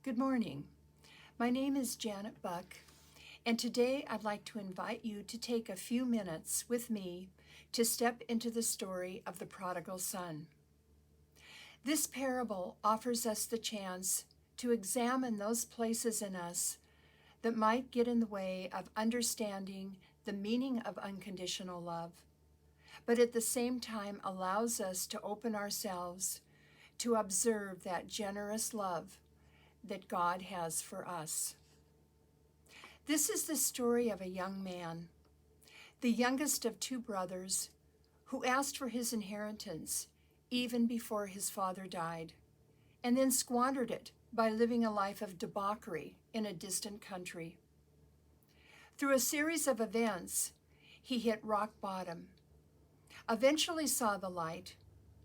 Good morning. My name is Janet Buck, and today I'd like to invite you to take a few minutes with me to step into the story of the prodigal son. This parable offers us the chance to examine those places in us that might get in the way of understanding the meaning of unconditional love, but at the same time allows us to open ourselves to observe that generous love that God has for us. This is the story of a young man, the youngest of two brothers, who asked for his inheritance even before his father died, and then squandered it by living a life of debauchery in a distant country. Through a series of events, he hit rock bottom, eventually saw the light,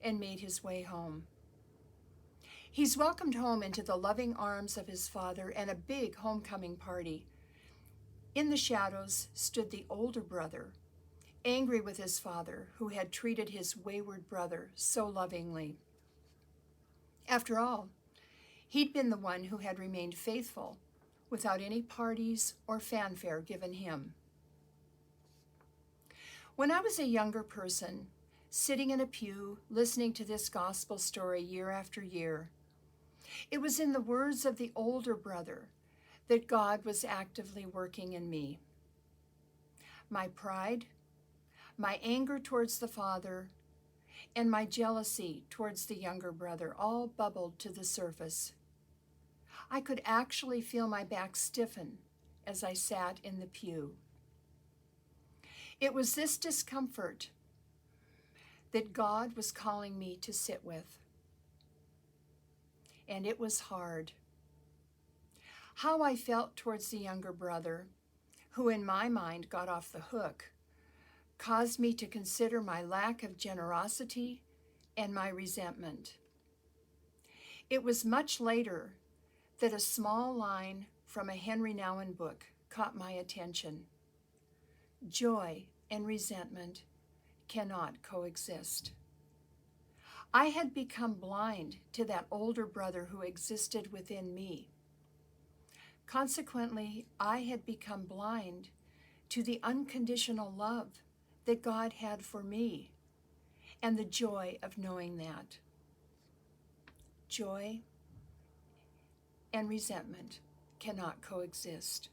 and made his way home. He's welcomed home into the loving arms of his father and a big homecoming party. In the shadows stood the older brother, angry with his father, who had treated his wayward brother so lovingly. After all, he'd been the one who had remained faithful without any parties or fanfare given him. When I was a younger person, sitting in a pew, listening to this gospel story year after year, it was in the words of the older brother that God was actively working in me. My pride, my anger towards the father, and my jealousy towards the younger brother all bubbled to the surface. I could actually feel my back stiffen as I sat in the pew. It was this discomfort that God was calling me to sit with. And it was hard. How I felt towards the younger brother, who in my mind got off the hook, caused me to consider my lack of generosity and my resentment. It was much later that a small line from a Henry Nouwen book caught my attention. Joy and resentment cannot coexist. I had become blind to that older brother who existed within me. Consequently, I had become blind to the unconditional love that God had for me and the joy of knowing that. Joy and resentment cannot coexist.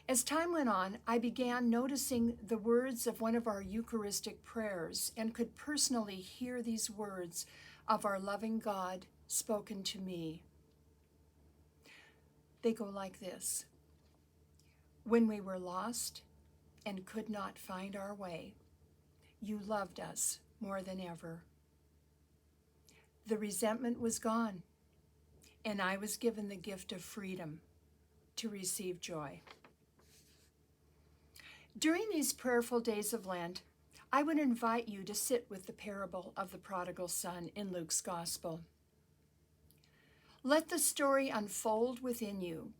As time went on, I began noticing the words of one of our Eucharistic prayers and could personally hear these words of our loving God spoken to me. They go like this: when we were lost and could not find our way, you loved us more than ever. The resentment was gone, and I was given the gift of freedom to receive joy. During these prayerful days of Lent, I would invite you to sit with the parable of the prodigal son in Luke's gospel. Let the story unfold within you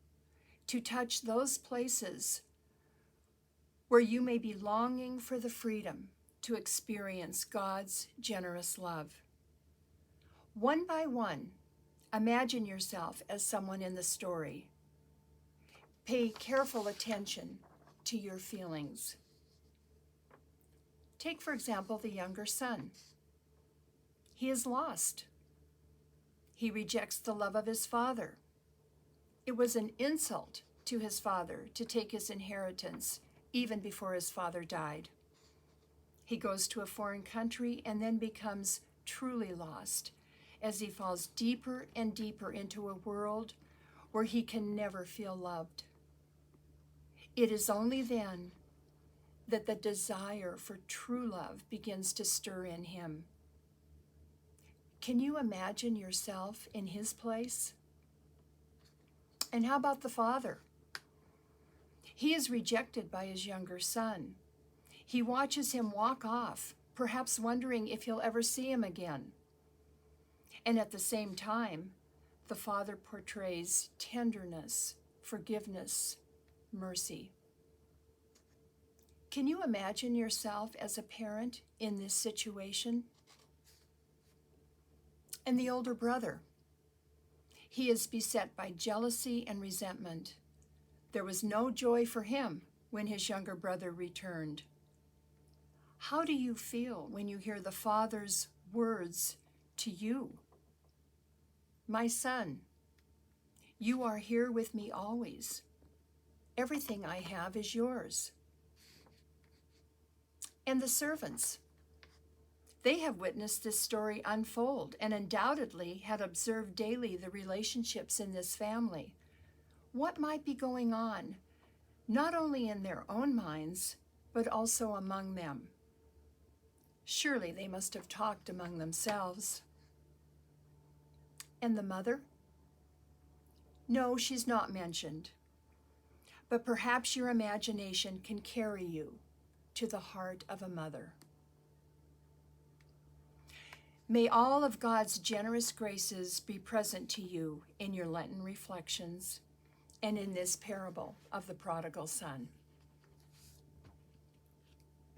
to touch those places where you may be longing for the freedom to experience God's generous love. One by one, imagine yourself as someone in the story. Pay careful attention to your feelings. Take, for example, the younger son. He is lost. He rejects the love of his father. It was an insult to his father to take his inheritance even before his father died. He goes to a foreign country and then becomes truly lost as he falls deeper and deeper into a world where he can never feel loved. It is only then that the desire for true love begins to stir in him. Can you imagine yourself in his place? And how about the father? He is rejected by his younger son. He watches him walk off, perhaps wondering if he'll ever see him again. And at the same time, the father portrays tenderness, forgiveness, mercy. Can you imagine yourself as a parent in this situation? And the older brother. He is beset by jealousy and resentment. There was no joy for him when his younger brother returned. How do you feel when you hear the Father's words to you? My son, you are here with me always. Everything I have is yours. And the servants, they have witnessed this story unfold and undoubtedly had observed daily the relationships in this family. What might be going on, not only in their own minds, but also among them? Surely they must have talked among themselves. And the mother? No, she's not mentioned. But perhaps your imagination can carry you to the heart of a mother. May all of God's generous graces be present to you in your Lenten reflections and in this parable of the prodigal son.